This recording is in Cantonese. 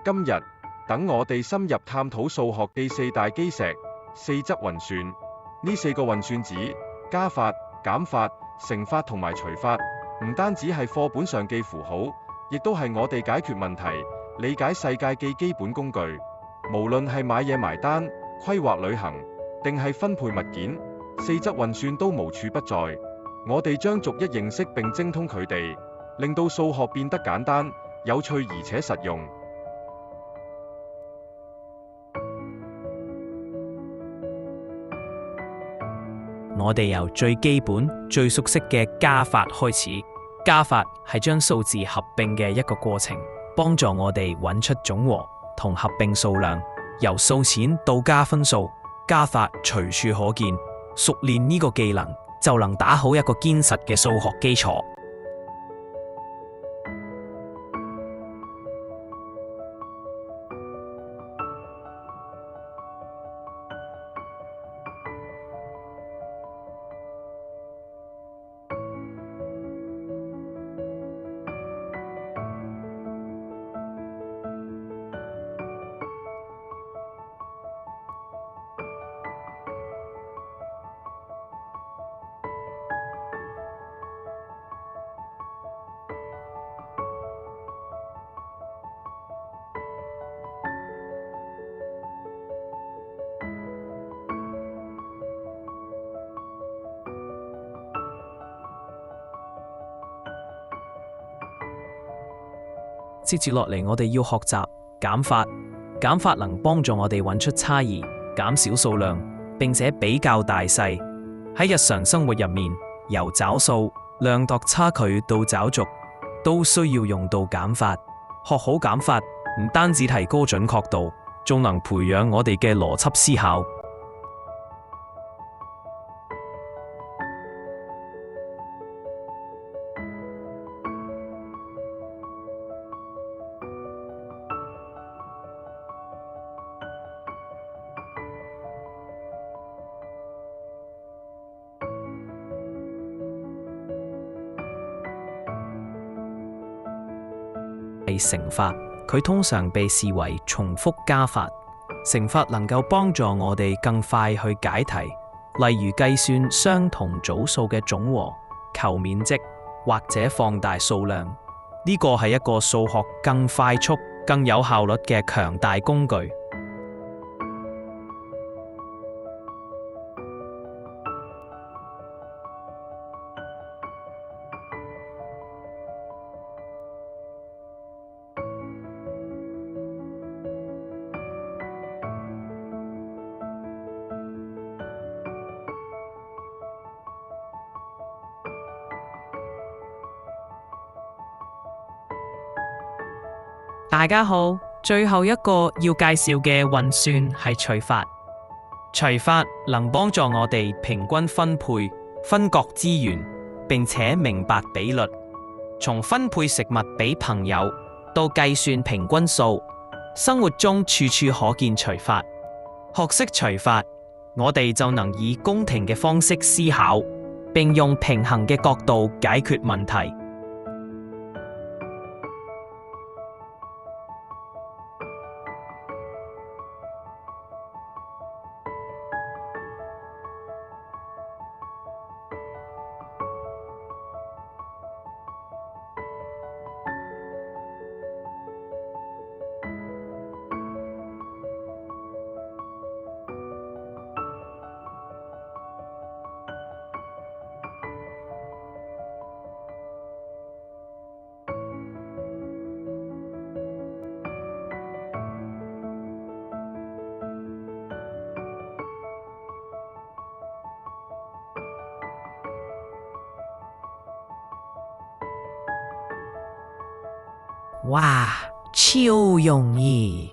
今日，等我哋深入探討數學嘅四大基石、四則運算。呢四個運算子，加法、減法、乘法同埋除法，唔單止係課本上嘅符號，亦都係我哋解決問題、理解世界嘅基本工具。無論係買嘢埋單、規劃旅行，定係分配物件，四則運算都無處不在。我哋將逐一認識並精通佢哋，令到數學變得簡單、有趣而且實用。我哋由最基本、最熟悉嘅加法開始。加法係將數字合併嘅一個過程，幫助我哋揾出總和同合併數量。由數錢到加分數，加法隨處可見。熟練呢個技能，就能打好一個堅實嘅數學基礎。接住落嚟，我哋要學習減法。減法能幫助我哋揾出差異，減少數量，並且比較大細。喺日常生活入面，由找數、量度差距到找軸，都需要用到減法。學好減法，唔單止提高準確度，仲能培養我哋嘅邏輯思考。係乘法，佢通常被視為重複加法。乘法能夠幫助我哋更快去解題，例如計算相同組數嘅總和、求面積或者放大數量。呢個係一個數學更快速、更有效率嘅強大工具。大家好，最後一個要介紹嘅運算係除法。除法能幫助我哋平均分配、分割資源，並且明白比率。從分配食物俾朋友到計算平均數，生活中處處可見除法。學識除法，我哋就能以公平嘅方式思考，並用平衡嘅角度解決問題。哇，超容易！